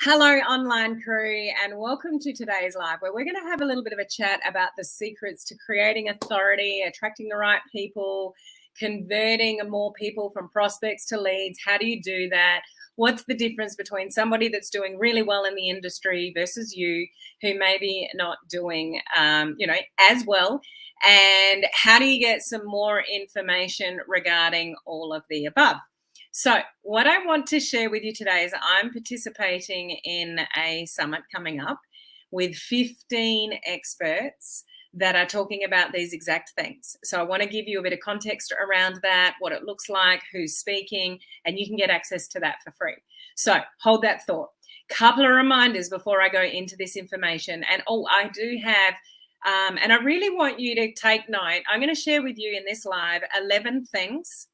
Hello, online crew, and welcome to today's live where we're going to have a little bit of a chat about the secrets to creating authority, attracting the right people, converting more people from prospects to leads. How do you do that? What's the difference between somebody that's doing really well in the industry versus you who maybe not doing, as well? And how do you get some more information regarding all of the above? So, what I want to share with you today is I'm participating in a summit coming up with 15 experts that are talking about these exact things. So, I want to give you a bit of context around that, what it looks like, who's speaking, and you can get access to that for free. So, hold that thought. Couple of reminders before I go into this information. And I do have, and I really want you to take note. I'm going to share with you in this live 11 things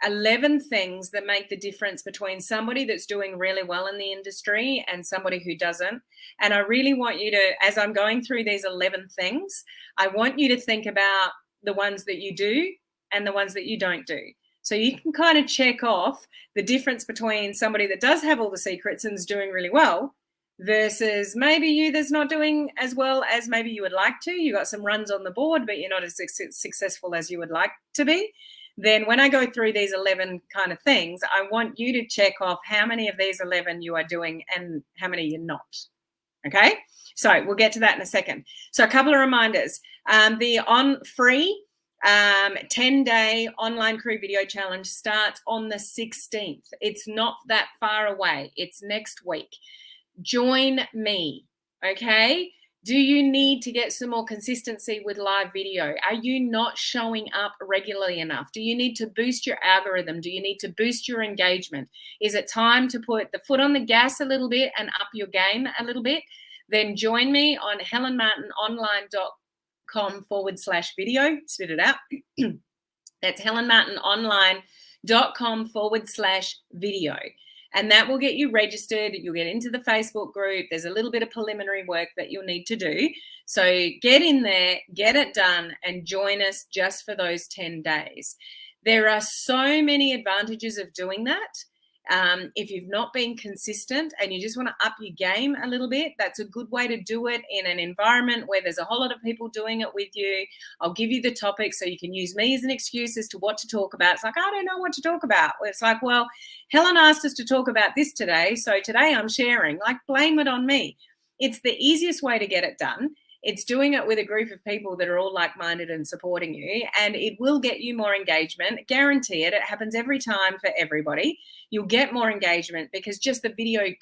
that make the difference between somebody that's doing really well in the industry and somebody who doesn't. And I really want you to, as I'm going through these 11 things, I want you to think about the ones that you do and the ones that you don't do. So you can kind of check off the difference between somebody that does have all the secrets and is doing really well versus maybe you that's not doing as well as maybe you would like to. You got some runs on the board, but you're not as successful as you would like to be. Then when I go through these 11 kind of things, I want you to check off how many of these 11 you are doing and how many you're not. Okay, so we'll get to that in a second. So a couple of reminders. The free 10-day online crew video challenge starts on the 16th. It's not that far away. It's next week. Join me, okay? Do you need to get some more consistency with live video? Are you not showing up regularly enough? Do you need to boost your algorithm? Do you need to boost your engagement? Is it time to put the foot on the gas a little bit and up your game a little bit? Then join me on helenmartinonline.com/video. Spit it out. That's helenmartinonline.com/video. And that will get you registered. You'll get into the Facebook group. There's a little bit of preliminary work that you'll need to do. So get in there, get it done, and join us just for those 10 days. There are so many advantages of doing that. If you've not been consistent and you just want to up your game a little bit, that's a good way to do it in an environment where there's a whole lot of people doing it with you. I'll give you the topic so you can use me as an excuse as to what to talk about. It's like, I don't know what to talk about. It's like, well, Helen asked us to talk about this today, so today I'm sharing. Like, blame it on me. It's the easiest way to get it done. It's doing it with a group of people that are all like-minded and supporting you, and it will get you more engagement. Guarantee it. It happens every time for everybody. You'll get more engagement because just the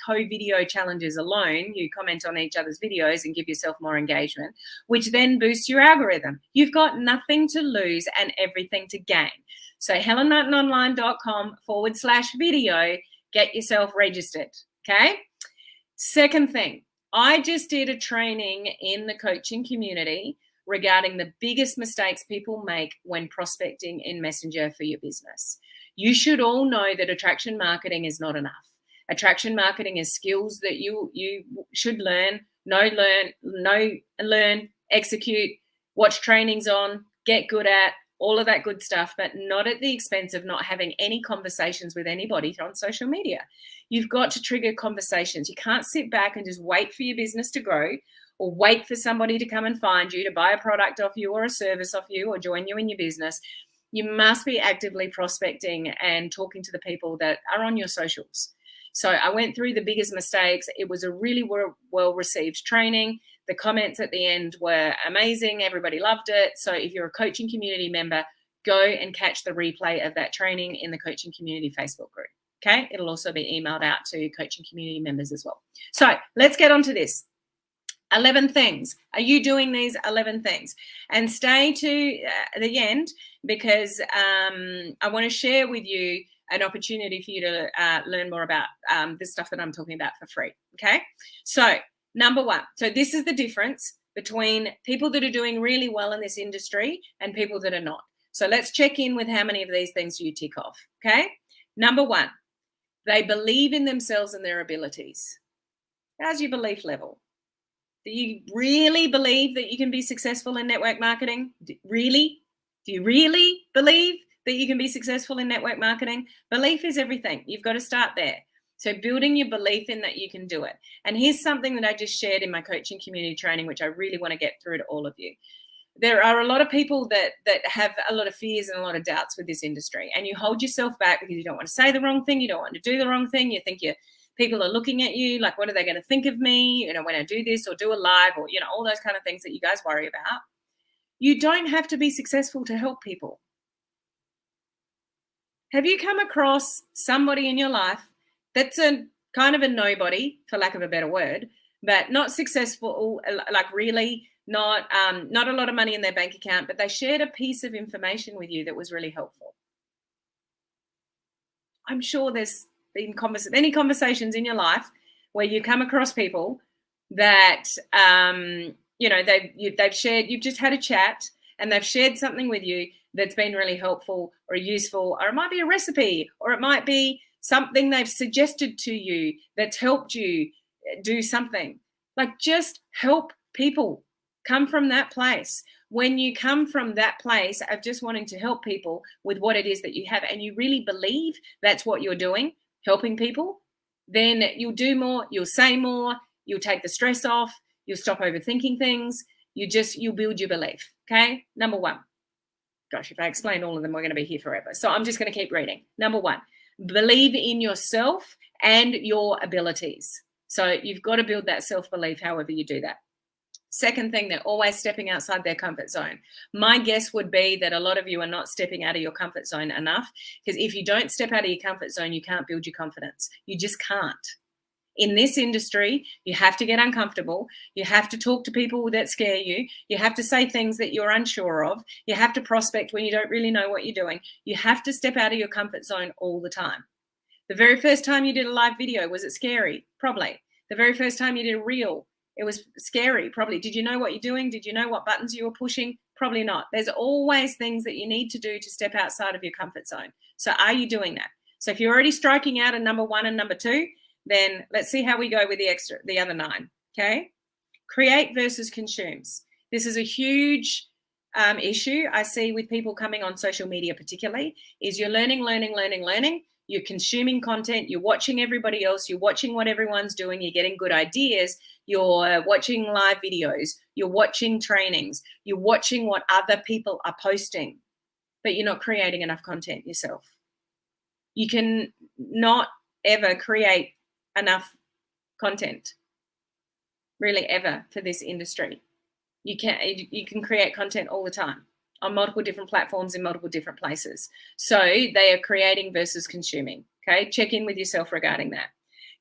co-video challenges alone, you comment on each other's videos and give yourself more engagement, which then boosts your algorithm. You've got nothing to lose and everything to gain. So helenmartinonline.com/video, get yourself registered, okay? Second thing, I just did a training in the coaching community regarding the biggest mistakes people make when prospecting in Messenger for your business. You should all know that attraction marketing is not enough. Attraction marketing is skills that you should learn, execute, watch trainings on, get good at, all of that good stuff, but not at the expense of not having any conversations with anybody on social media. You've got to trigger conversations. You can't sit back and just wait for your business to grow or wait for somebody to come and find you to buy a product off you or a service off you or join you in your business. You must be actively prospecting and talking to the people that are on your socials. So I went through the biggest mistakes. It was a really well-received training. The comments at the end were amazing. Everybody loved it. So if you're a coaching community member, go and catch the replay of that training in the coaching community Facebook group. Okay. It'll also be emailed out to coaching community members as well. So let's get on to this. 11 things. Are you doing these 11 things? And stay to the end because I want to share with you an opportunity for you to learn more about this stuff that I'm talking about for free. Okay. So number one. So this is the difference between people that are doing really well in this industry and people that are not. So let's check in with how many of these things you tick off. Okay. Number one, they believe in themselves and their abilities. How's your belief level? Do you really believe that you can be successful in network marketing? Really? Do you really believe that you can be successful in network marketing? Belief is everything. You've got to start there. So building your belief in that you can do it. And here's something that I just shared in my coaching community training, which I really want to get through to all of you. There are a lot of people that have a lot of fears and a lot of doubts with this industry, and you hold yourself back because you don't want to say the wrong thing, you don't want to do the wrong thing, you think people are looking at you like, what are they going to think of me, when I do this or do a live, or all those kind of things that you guys worry about. You don't have to be successful to help people. Have you come across somebody in your life that's a kind of a nobody, for lack of a better word, but not successful, like really not a lot of money in their bank account, but they shared a piece of information with you that was really helpful? I'm sure there's been any conversations in your life where you come across people that they've shared, you've just had a chat and they've shared something with you that's been really helpful or useful, or it might be a recipe, or it might be something they've suggested to you that's helped you do something. Like, just help people. Come from that place. When you come from that place of just wanting to help people with what it is that you have, and you really believe that's what you're doing, helping people, then you'll do more, you'll say more, you'll take the stress off, you'll stop overthinking things, you'll build your belief. Okay? Number one. Gosh, if I explain all of them, we're going to be here forever. So I'm just going to keep reading. Number one, believe in yourself and your abilities. So you've got to build that self-belief however you do that. Second thing, they're always stepping outside their comfort zone. My guess would be that a lot of you are not stepping out of your comfort zone enough, because if you don't step out of your comfort zone, you can't build your confidence. You just can't. In this industry, you have to get uncomfortable. You have to talk to people that scare you. You have to say things that you're unsure of. You have to prospect when you don't really know what you're doing. You have to step out of your comfort zone all the time. The very first time you did a live video, was it scary? Probably. The very first time you did a reel, it was scary, probably. Did you know what you're doing? Did you know what buttons you were pushing? Probably not. There's always things that you need to do to step outside of your comfort zone. So are you doing that? So if you're already striking out in number one and number two, then let's see how we go with the other 9. Okay. Create versus consumes. This is a huge issue I see with people coming on social media, particularly, is you're learning. You're consuming content. You're watching everybody else. You're watching what everyone's doing. You're getting good ideas. You're watching live videos. You're watching trainings. You're watching what other people are posting, but you're not creating enough content yourself. You can not ever create enough content, really, ever, for this industry. You can create content all the time on multiple different platforms in multiple different places. So they are creating versus consuming. Okay, check in with yourself regarding that.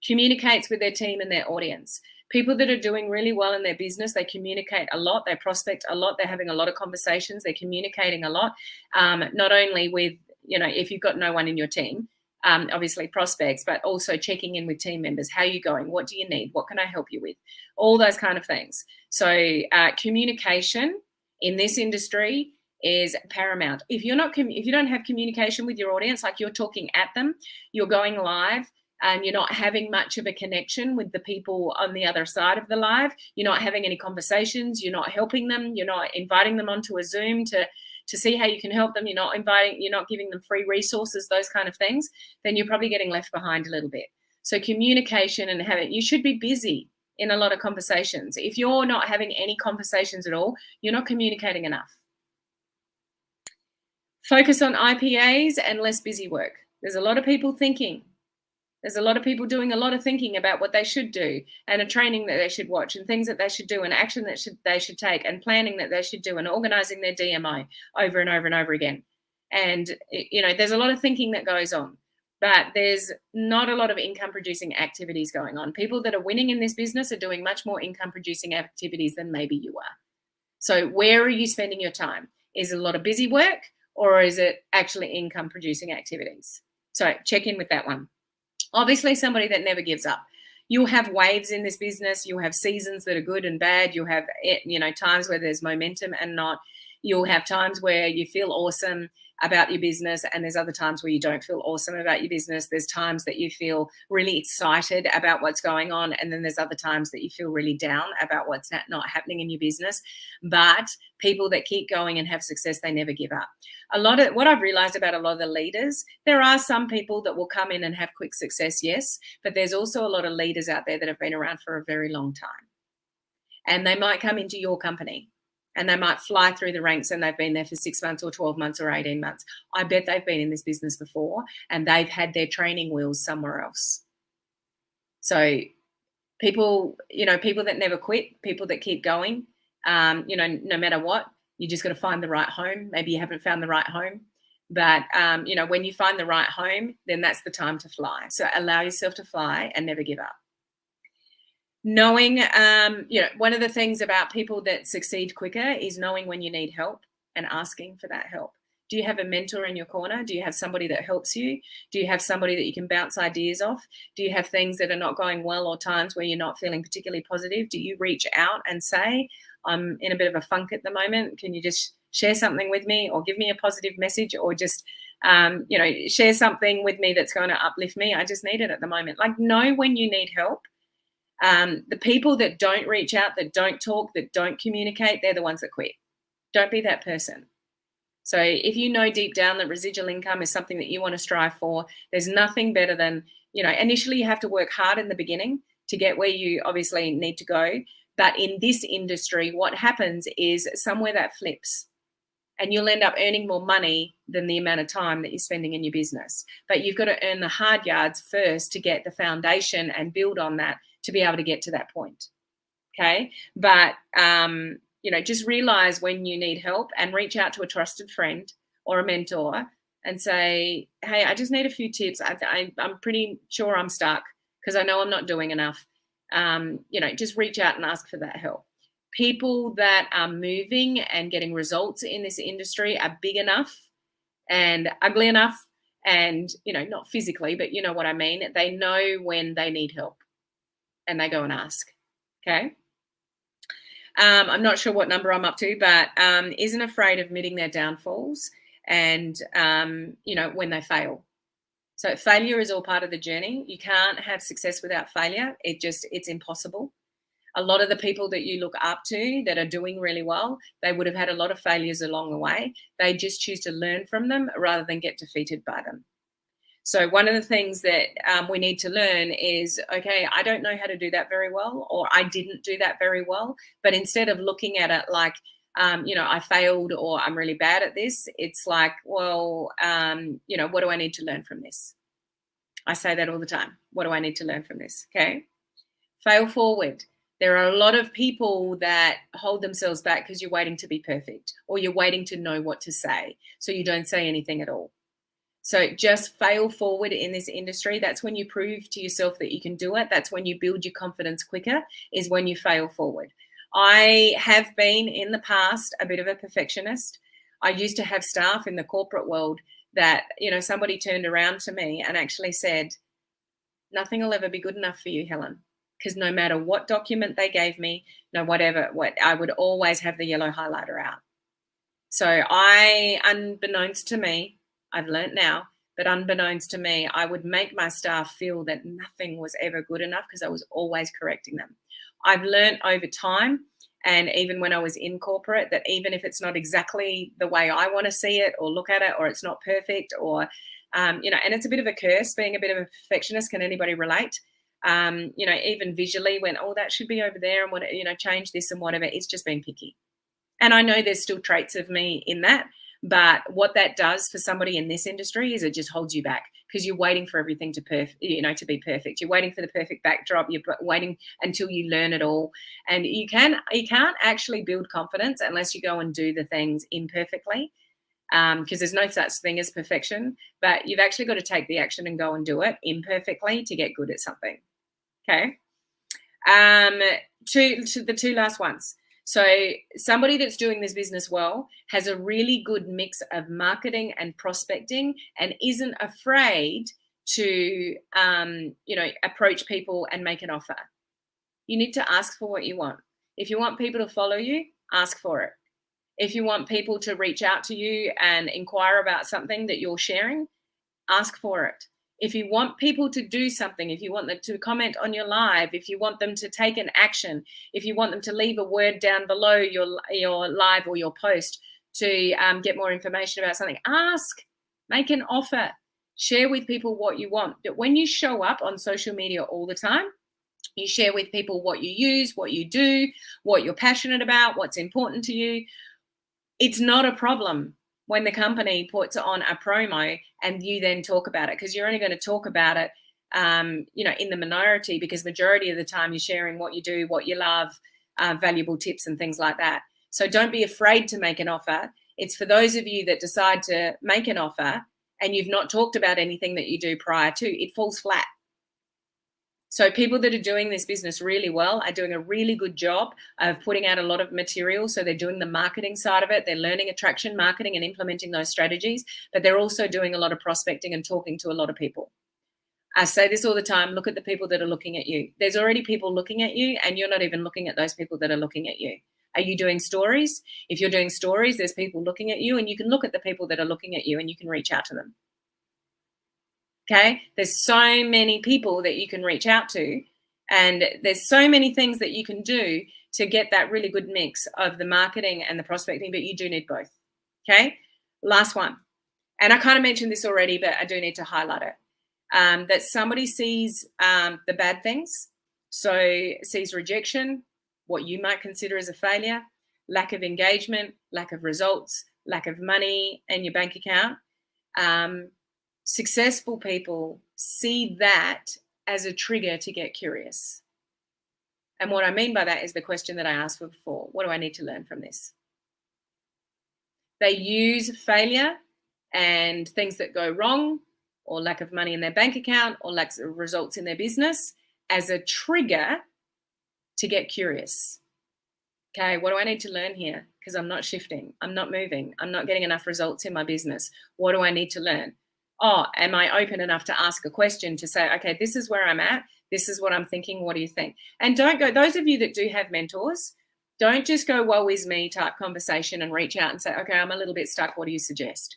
Communicates with their team and their audience. People that are doing really well in their business, they communicate a lot, they prospect a lot, they're having a lot of conversations, they're communicating a lot, not only with, if you've got no one in your team, obviously prospects, but also checking in with team members. How are you going? What do you need? What can I help you with? All those kind of things. So communication in this industry is paramount. If you don't have communication with your audience, like you're talking at them, you're going live, and you're not having much of a connection with the people on the other side of the live, you're not having any conversations, you're not helping them, you're not inviting them onto a Zoom to see how you can help them, you're not giving them free resources, those kind of things, then you're probably getting left behind a little bit. So communication and you should be busy in a lot of conversations. If you're not having any conversations at all, you're not communicating enough. Focus on IPAs and less busy work. There's a lot of people thinking. There's a lot of people doing a lot of thinking about what they should do, and a training that they should watch, and things that they should do, and action that they should take, and planning that they should do, and organizing their DMO over and over and over again. And, there's a lot of thinking that goes on, but there's not a lot of income producing activities going on. People that are winning in this business are doing much more income producing activities than maybe you are. So where are you spending your time? Is it a lot of busy work, or is it actually income producing activities? So check in with that one. Obviously, somebody that never gives up. You'll have waves in this business. You'll have seasons that are good and bad. You'll have, times where there's momentum and not. You'll have times where you feel awesome about your business, and there's other times where you don't feel awesome about your business. There's times that you feel really excited about what's going on, and then there's other times that you feel really down about what's not happening in your business. But people that keep going and have success, they never give up. A lot of what I've realized about a lot of the leaders, there are some people that will come in and have quick success, yes, but there's also a lot of leaders out there that have been around for a very long time. And they might come into your company and they might fly through the ranks and they've been there for 6 months or 12 months or 18 months. I bet they've been in this business before and they've had their training wheels somewhere else. So people that never quit, people that keep going, no matter what, you just got to find the right home. Maybe you haven't found the right home, but when you find the right home, then that's the time to fly. So allow yourself to fly and never give up. Knowing, one of the things about people that succeed quicker is knowing when you need help and asking for that help. Do you have a mentor in your corner? Do you have somebody that helps you? Do you have somebody that you can bounce ideas off? Do you have things that are not going well or times where you're not feeling particularly positive? Do you reach out and say, I'm in a bit of a funk at the moment. Can you just share something with me or give me a positive message or just, share something with me that's going to uplift me? I just need it at the moment. Like, know when you need help. The people that don't reach out, that don't talk, that don't communicate, they're the ones that quit. Don't be that person. So if you know deep down that residual income is something that you want to strive for, there's nothing better than, initially you have to work hard in the beginning to get where you obviously need to go. But in this industry, what happens is somewhere that flips and you'll end up earning more money than the amount of time that you're spending in your business. But you've got to earn the hard yards first to get the foundation and build on that to be able to get to that point. Okay. But, just realize when you need help and reach out to a trusted friend or a mentor and say, hey, I just need a few tips. I'm pretty sure I'm stuck because I know I'm not doing enough. Just reach out and ask for that help. People that are moving and getting results in this industry are big enough and ugly enough and, not physically, but you know what I mean? They know when they need help and they go and ask. Okay. I'm not sure what number I'm up to, but isn't afraid of admitting their downfalls and, when they fail. So failure is all part of the journey. You can't have success without failure. It's impossible. A lot of the people that you look up to that are doing really well, they would have had a lot of failures along the way. They just choose to learn from them rather than get defeated by them. So one of the things that we need to learn is, okay, I don't know how to do that very well, or I didn't do that very well. But instead of looking at it like, I failed or I'm really bad at this, it's like, well, what do I need to learn from this? I say that all the time. What do I need to learn from this? Okay. Fail forward. There are a lot of people that hold themselves back because you're waiting to be perfect or you're waiting to know what to say. So you don't say anything at all. So just fail forward in this industry. That's when you prove to yourself that you can do it. That's when you build your confidence quicker, is when you fail forward. I have been in the past a bit of a perfectionist. I used to have staff in the corporate world that, somebody turned around to me and actually said, nothing will ever be good enough for you, Helen. Because no matter what document they gave me, what I would always have the yellow highlighter out. So unbeknownst to me, I've learned now, but unbeknownst to me, I would make my staff feel that nothing was ever good enough because I was always correcting them. I've learned over time, and even when I was in corporate, that even if it's not exactly the way I want to see it or look at it, or it's not perfect, or, and it's a bit of a curse being a bit of a perfectionist. Can anybody relate? Even visually when, that should be over there and what, change this and whatever, it's just being picky. And I know there's still traits of me in that, but what that does for somebody in this industry is it just holds you back because you're waiting for everything to be perfect. You're waiting for the perfect backdrop. You're waiting until you learn it all. And you can't actually build confidence unless you go and do the things imperfectly. Because there's no such thing as perfection, but you've actually got to take the action and go and do it imperfectly to get good at something. Okay. To the two last ones. So somebody that's doing this business well has a really good mix of marketing and prospecting and isn't afraid to, approach people and make an offer. You need to ask for what you want. If you want people to follow you, ask for it. If you want people to reach out to you and inquire about something that you're sharing, ask for it. If you want people to do something, if you want them to comment on your live, if you want them to take an action, if you want them to leave a word down below your live or your post to get more information about something, ask, make an offer, share with people what you want. But when you show up on social media all the time, you share with people what you use, what you do, what you're passionate about, what's important to you. It's not a problem when the company puts on a promo and you then talk about it, because you're only going to talk about it, in the minority, because majority of the time you're sharing what you do, what you love, valuable tips and things like that. So don't be afraid to make an offer. It's for those of you that decide to make an offer and you've not talked about anything that you do prior to, it falls flat. So people that are doing this business really well are doing a really good job of putting out a lot of material. So they're doing the marketing side of it. They're learning attraction marketing and implementing those strategies, but they're also doing a lot of prospecting and talking to a lot of people. I say this all the time, look at the people that are looking at you. There's already people looking at you and you're not even looking at those people that are looking at you. Are you doing stories? If you're doing stories, there's people looking at you, and you can look at the people that are looking at you and you can reach out to them. Okay, there's so many people that you can reach out to, and there's so many things that you can do to get that really good mix of the marketing and the prospecting, but you do need both. Okay, last one, and I kind of mentioned this already, but I do need to highlight it, that somebody sees the bad things, so sees rejection, what you might consider as a failure, lack of engagement, lack of results, lack of money in your bank account. Successful people see that as a trigger to get curious. And what I mean by that is the question that I asked before. What do I need to learn from this? They use failure and things that go wrong, or lack of money in their bank account, or lack of results in their business as a trigger to get curious. Okay, what do I need to learn here? Because I'm not shifting, I'm not moving, I'm not getting enough results in my business. What do I need to learn? Oh, am I open enough to ask a question to say, okay, this is where I'm at. This is what I'm thinking. What do you think? And don't go, those of you that do have mentors, don't just go, woe is me type conversation and reach out and say, okay, I'm a little bit stuck. What do you suggest?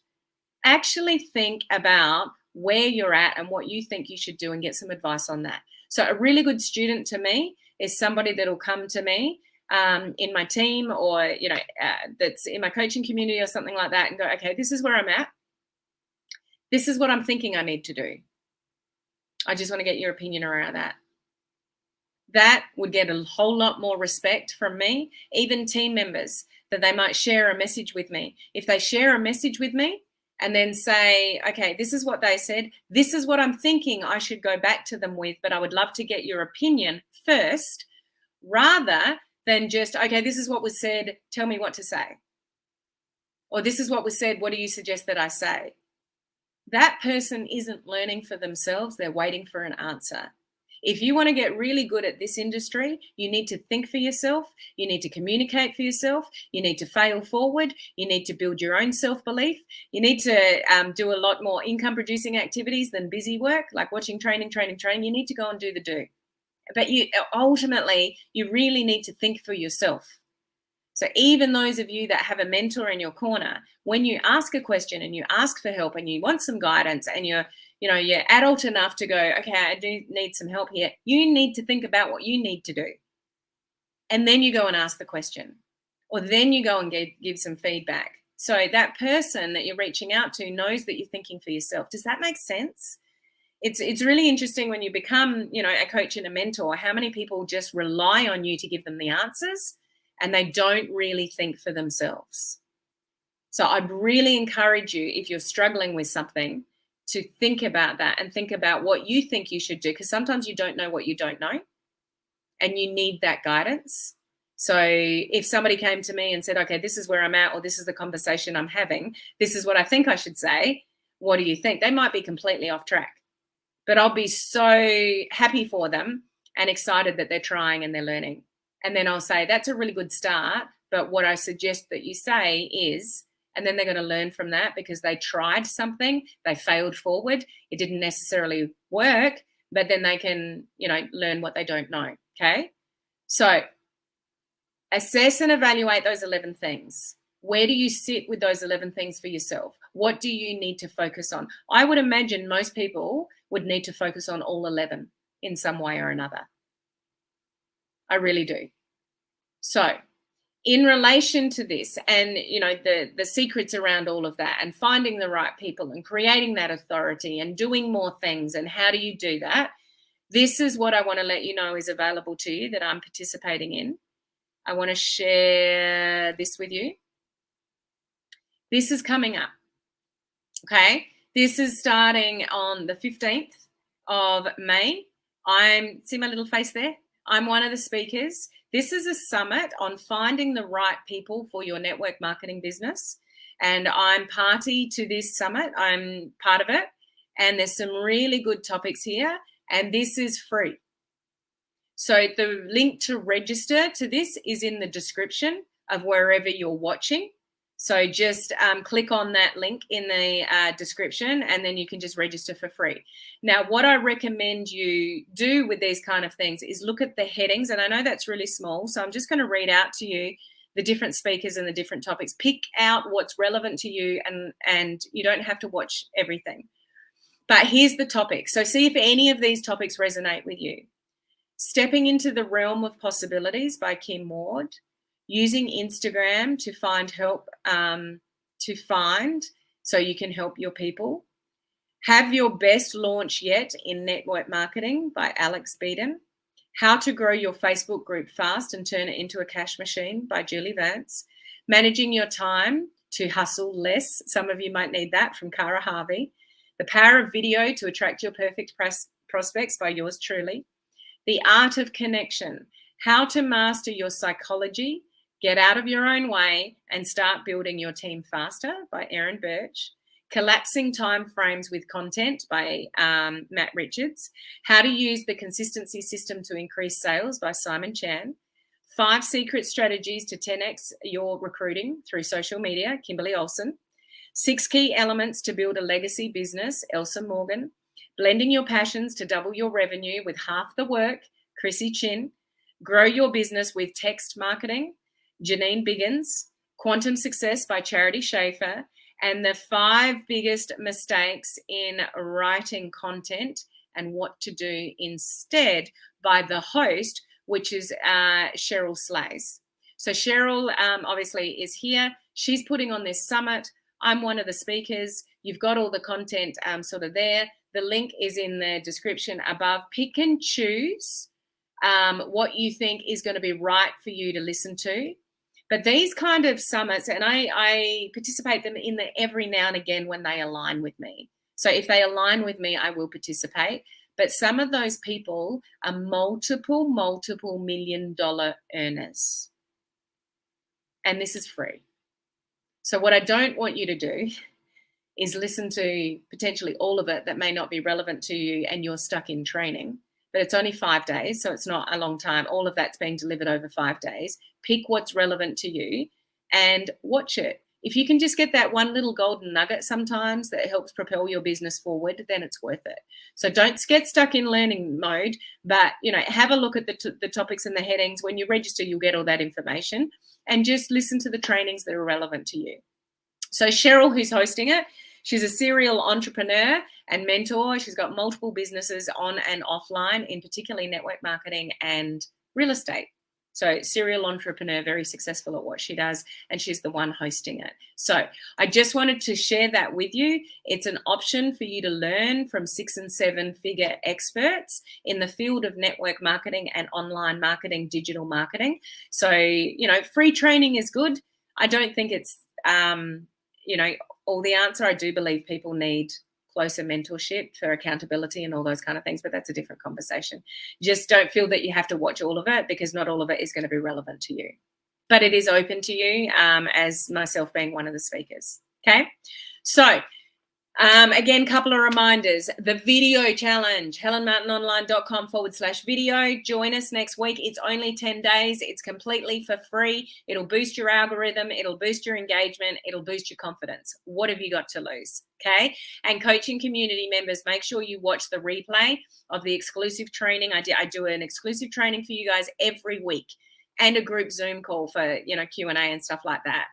Actually think about where you're at and what you think you should do and get some advice on that. So a really good student to me is somebody that'll come to me in my team, or, that's in my coaching community or something like that, and go, okay, this is where I'm at. This is what I'm thinking I need to do. I just want to get your opinion around that. That would get a whole lot more respect from me, even team members, that they might share a message with me. If they share a message with me and then say, okay, this is what they said, this is what I'm thinking I should go back to them with, but I would love to get your opinion first, rather than just, okay, this is what was said, tell me what to say. Or this is what was said, what do you suggest that I say? That person isn't learning for themselves, they're waiting for an answer. If you want to get really good at this industry, you need to think for yourself, you need to communicate for yourself, you need to fail forward, you need to build your own self-belief, you need to do a lot more income-producing activities than busy work, like watching training. You need to go and do the do. But ultimately, you really need to think for yourself. So even those of you that have a mentor in your corner, when you ask a question and you ask for help and you want some guidance and you're adult enough to go, okay, I do need some help here, you need to think about what you need to do. And then you go and ask the question, or then you go and give some feedback. So that person that you're reaching out to knows that you're thinking for yourself. Does that make sense? It's really interesting when you become, a coach and a mentor, how many people just rely on you to give them the answers, and they don't really think for themselves. So I'd really encourage you, if you're struggling with something, to think about that and think about what you think you should do, because sometimes you don't know what you don't know and you need that guidance. So if somebody came to me and said, okay, this is where I'm at, or this is the conversation I'm having, this is what I think I should say, what do you think? They might be completely off track, but I'll be so happy for them and excited that they're trying and they're learning. And then I'll say, that's a really good start, but what I suggest that you say is, and then they're going to learn from that because they tried something, they failed forward, it didn't necessarily work, but then they can, learn what they don't know, okay? So assess and evaluate those 11 things. Where do you sit with those 11 things for yourself? What do you need to focus on? I would imagine most people would need to focus on all 11 in some way or another. I really do. So, in relation to this, and the secrets around all of that, and finding the right people and creating that authority and doing more things, and how do you do that? This is what I want to let you know is available to you that I'm participating in. I want to share this with you. This is coming up. Okay, this is starting on the 15th of May. See my little face there? I'm one of the speakers. This is a summit on finding the right people for your network marketing business. And I'm party to this summit. I'm part of it. And there's some really good topics here. And this is free. So the link to register to this is in the description of wherever you're watching. So just click on that link in the description, and then you can just register for free. Now, what I recommend you do with these kind of things is look at the headings. And I know that's really small, so I'm just going to read out to you the different speakers and the different topics. Pick out what's relevant to you, and you don't have to watch everything. But here's the topic. So see if any of these topics resonate with you. Stepping into the Realm of Possibilities by Kim Ward. Using Instagram to find help, so you can help your people. Have your best launch yet in network marketing by Alex Beeden. How to grow your Facebook group fast and turn it into a cash machine by Julie Vance. Managing your time to hustle less. Some of you might need that, from Cara Harvey. The Power of Video to Attract Your Perfect Prospects by yours truly. The Art of Connection. How to master your psychology, get out of your own way, and start building your team faster by Erin Birch. Collapsing Time Frames with Content by Matt Richards. How to Use the Consistency System to Increase Sales by Simon Chan. 5 Secret Strategies to 10x Your Recruiting through Social Media, Kimberly Olsen. 6 Key Elements to Build a Legacy Business, Elsa Morgan. Blending Your Passions to Double Your Revenue with Half the Work, Chrissy Chin. Grow Your Business with Text Marketing, Janine Biggins. Quantum Success by Charity Schaefer. And the 5 biggest mistakes in writing content and what to do instead by the host, which is Cheryl Slays. So Cheryl obviously is here. She's putting on this summit. I'm one of the speakers. You've got all the content sort of there. The link is in the description above. Pick and choose what you think is going to be right for you to listen to. But these kind of summits, and I participate them in every now and again when they align with me. So if they align with me, I will participate. But some of those people are multiple $1 million earners. And this is free. So what I don't want you to do is listen to potentially all of it that may not be relevant to you and you're stuck in training. But it's only 5 days, so it's not a long time. All of that's being delivered over 5 days. Pick what's relevant to you and watch it. If you can just get that one little golden nugget sometimes that helps propel your business forward, then it's worth it. So don't get stuck in learning mode, but have a look at the topics and the headings. When you register, you'll get all that information, and just listen to the trainings that are relevant to you. So Cheryl, who's hosting it, she's a serial entrepreneur and mentor. She's got multiple businesses on and offline, in particularly network marketing and real estate. So serial entrepreneur, very successful at what she does, and she's the one hosting it. So I just wanted to share that with you. It's an option for you to learn from 6- and 7-figure experts in the field of network marketing and online marketing, digital marketing. So, free training is good. I don't think it's, all the answer. I do believe people need closer mentorship for accountability and all those kind of things, but that's a different conversation. Just don't feel that you have to watch all of it, because not all of it is going to be relevant to you. But it is open to you, as myself being one of the speakers. Okay, so again, couple of reminders. The video challenge, helenmartinonline.com/video. Join us next week. It's only 10 days. It's completely for free. It'll boost your algorithm. It'll boost your engagement. It'll boost your confidence. What have you got to lose? Okay. And coaching community members, make sure you watch the replay of the exclusive training. I do an exclusive training for you guys every week. and a group Zoom call for, Q&A and stuff like that,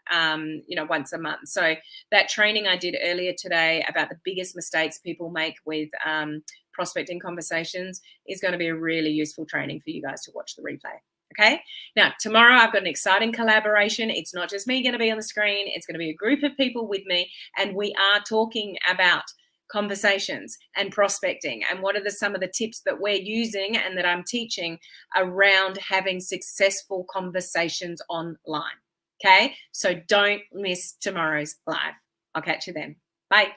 once a month. So that training I did earlier today about the biggest mistakes people make with prospecting conversations is going to be a really useful training for you guys to watch the replay. Okay. Now, tomorrow I've got an exciting collaboration. It's not just me going to be on the screen. It's going to be a group of people with me, and we are talking about conversations and prospecting and what are some of the tips that we're using and that I'm teaching around having successful conversations online. Okay, so don't miss tomorrow's live. I'll catch you then. Bye.